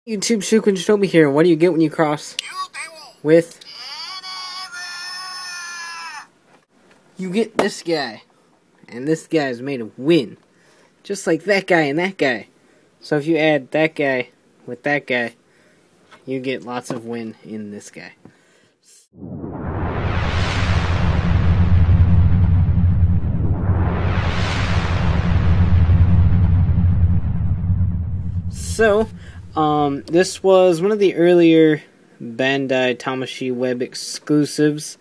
YouTube, Shinobi here. What do you get when you cross with? You get this guy. And this guy is made of wind. Just like that guy and that guy. So if you add that guy with that guy, you get lots of wind in this guy. So, this was one of the earlier Bandai Tamashii web exclusives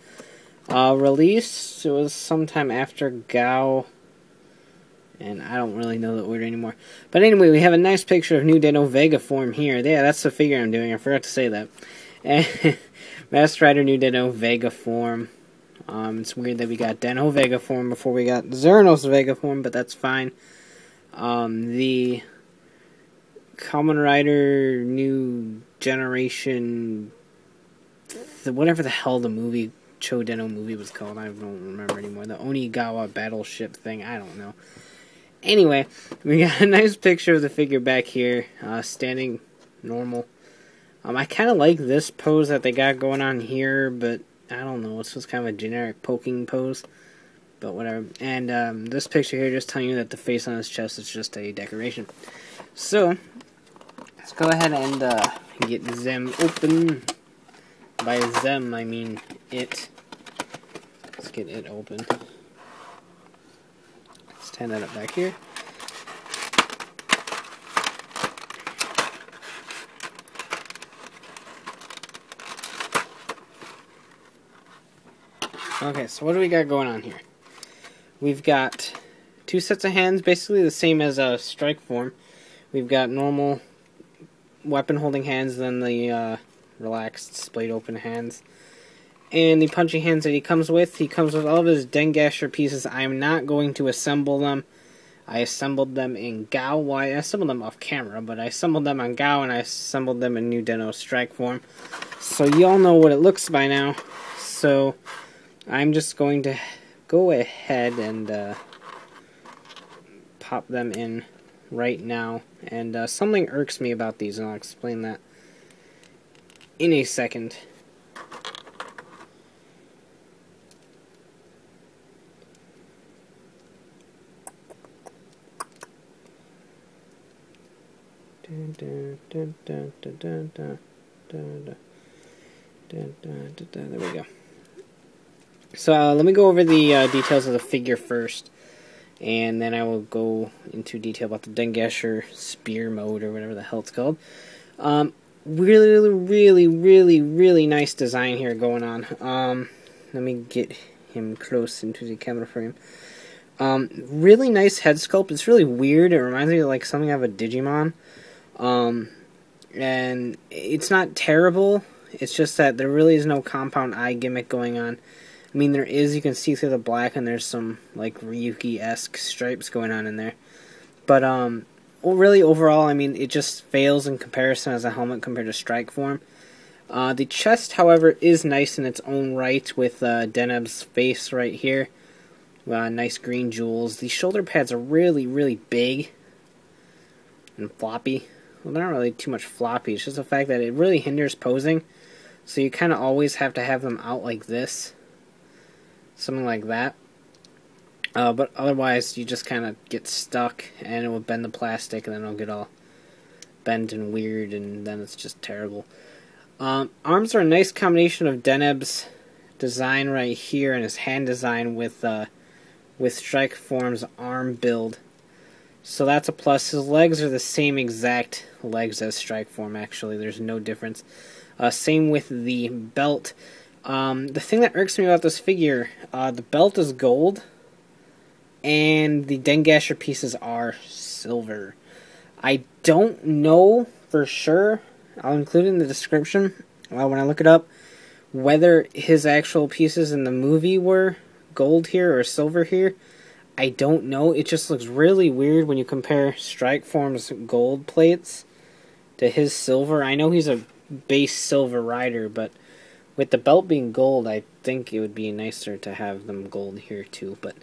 released. It was sometime after Gao, and I don't really know the order anymore. But anyway, we have a nice picture of new Den-O Vega form here. Yeah, that's the figure I'm doing. I forgot to say that. And Master Rider new Den-O Vega form. It's weird that we got Den-O Vega form before we got Xeranos Vega form, but that's fine. The Kamen Rider New Generation, whatever the hell the movie, Chodeno movie was called, I don't remember anymore. The Onigawa battleship thing, I don't know. Anyway, we got a nice picture of the figure back here, standing normal. I kind of like this pose that they got going on here, but I don't know, it's just kind of a generic poking pose. But whatever. And this picture here just telling you that the face on his chest is just a decoration. So, let's go ahead and get them open. By them, I mean it. Let's get it open. Let's stand that up back here. Okay, so what do we got going on here? We've got two sets of hands, basically the same as a strike form. We've got normal weapon holding hands, then the relaxed splayed open hands. And the punching hands that he comes with all of his Dengasher pieces. I'm not going to assemble them. I assembled them in Gao. Well, I assembled them off camera, but I assembled them on Gao and I assembled them in new Den-O strike form. So y'all know what it looks by now. So I'm just going to go ahead and pop them in right now. And something irks me about these, and I'll explain that in a second. There we go. So let me go over the details of the figure first, and then I will go into detail about the Dengasher spear mode, or whatever the hell it's called. Really nice design here going on. Let me get him close into the camera frame. Really nice head sculpt. It's really weird. It reminds me of like something out of a Digimon. And it's not terrible. It's just that there really is no compound eye gimmick going on. I mean, there is. You can see through the black, and there's some like Ryuki-esque stripes going on in there. But well, really, overall, I mean, it just fails in comparison as a helmet compared to strike form. The chest, however, is nice in its own right with Deneb's face right here. Nice green jewels. The shoulder pads are really big and floppy. Well, they're not really too much floppy. It's just the fact that it really hinders posing. So you kind of always have to have them out like this. Something like that. But otherwise, you just kind of get stuck, and it will bend the plastic, and then it'll get all bent and weird, and then it's just terrible. Arms are a nice combination of Deneb's design right here and his hand design with Strike Form's arm build. So that's a plus. His legs are the same exact legs as Strike Form, actually. There's no difference. Same with the belt. The thing that irks me about this figure, the belt is gold, and the Dengasher pieces are silver. I don't know for sure, I'll include it in the description when I look it up, whether his actual pieces in the movie were gold here or silver here. I don't know. It just looks really weird when you compare Strike Form's gold plates to his silver. I know he's a base silver rider, but with the belt being gold, I think it would be nicer to have them gold here too. But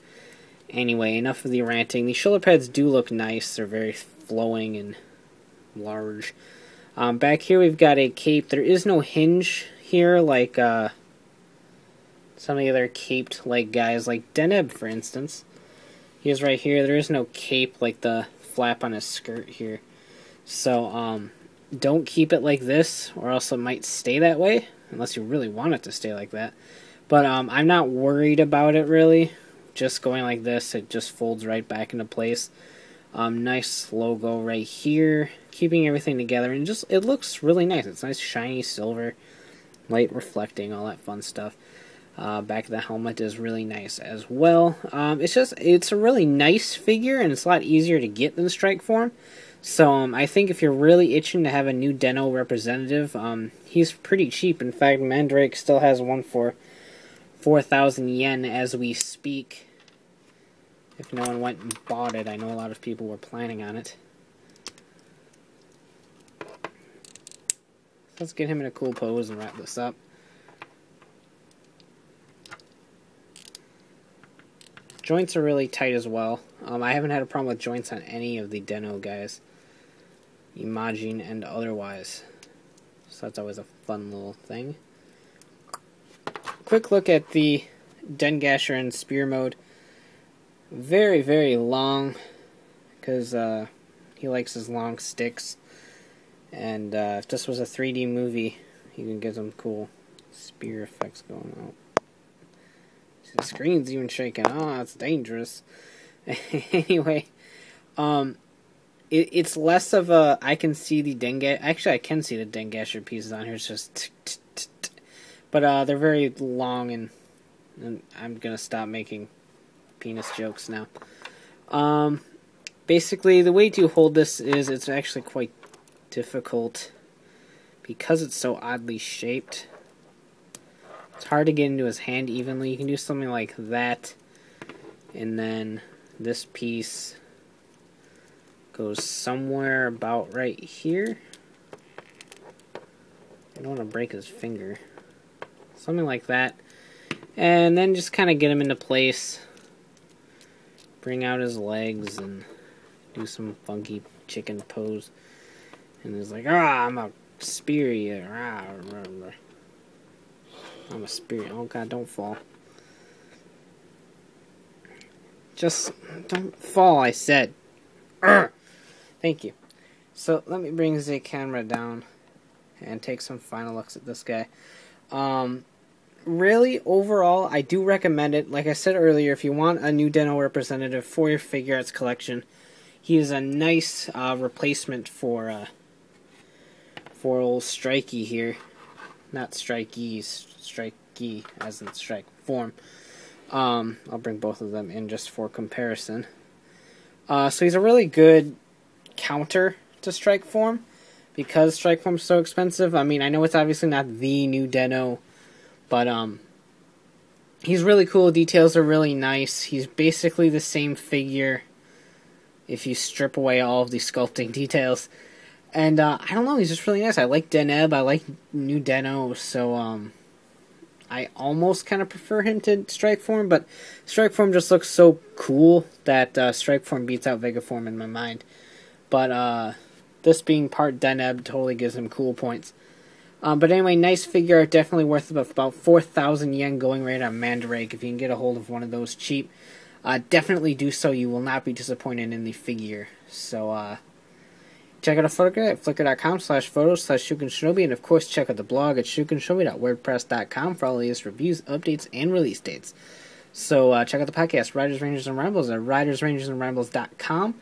anyway, enough of the ranting. The shoulder pads do look nice. They're very flowing and large. Back here we've got a cape. There is no hinge here like some of the other caped like guys, like Deneb for instance. He is right here. There is no cape like the flap on his skirt here. So don't keep it like this, or else it might stay that way, unless you really want it to stay like that. But I'm not worried about it really. Just going like this, it just folds right back into place. Nice logo right here, keeping everything together, and just it looks really nice. It's nice shiny silver, light reflecting, all that fun stuff. Back of the helmet is really nice as well. It's a really nice figure, and it's a lot easier to get than Strike Form. So I think if you're really itching to have a new Den-O representative, he's pretty cheap. In fact, Mandarake still has one for 4,000 yen as we speak. If no one went and bought it, I know a lot of people were planning on it. Let's get him in a cool pose and wrap this up. Joints are really tight as well. I haven't had a problem with joints on any of the Den-O guys, Imagine and otherwise. So that's always a fun little thing. Quick look at the Dengasher in spear mode. Very, very long, because he likes his long sticks. And if this was a 3D movie, you can get some cool spear effects going on. The screen's even shaking. Oh, that's dangerous. Anyway, it's less of a, I can see the Dengasher, actually I can see the Dengasher pieces on here, it's just but they're very long, and I'm gonna stop making penis jokes now. Basically the way to hold this is, it's actually quite difficult because it's so oddly shaped. It's hard to get into his hand evenly. You can do something like that, and then this piece goes somewhere about right here. I don't want to break his finger. Something like that. And then just kind of get him into place. Bring out his legs and do some funky chicken pose. And he's like, I'm a spear you. I'm a spirit. Oh god, don't fall. Just don't fall, I said. Thank you. So let me bring the camera down and take some final looks at this guy. Really, overall, I do recommend it. Like I said earlier, if you want a new Den-O representative for your Figuarts collection, he is a nice replacement for old Strikey here. Not Strikeys, Strikey as in Strike Form. I'll bring both of them in just for comparison. So he's a really good counter to Strike Form, because Strike Form's so expensive. I mean, I know it's obviously not the new Den-O, but he's really cool. Details are really nice. He's basically the same figure if you strip away all of the sculpting details. And I don't know, he's just really nice. I like Deneb, I like new Den-O, so I almost kind of prefer him to Strike Form, but Strike Form just looks so cool that Strike Form beats out Vega Form in my mind. But this being part Deneb totally gives him cool points. But anyway, nice figure, definitely worth about 4,000 yen going right on Mandarake. If you can get a hold of one of those cheap, definitely do so. You will not be disappointed in the figure. So, check out our photograph at flickr.com/photos/shukenshinobi, and of course check out the blog at shukenshinobi.wordpress.com for all the latest reviews, updates, and release dates. So check out the podcast, Riders, Rangers, and Rambles at ridersrangersandrambles.com,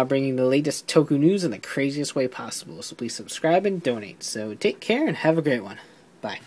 bringing the latest Toku news in the craziest way possible. So please subscribe and donate. So take care and have a great one. Bye.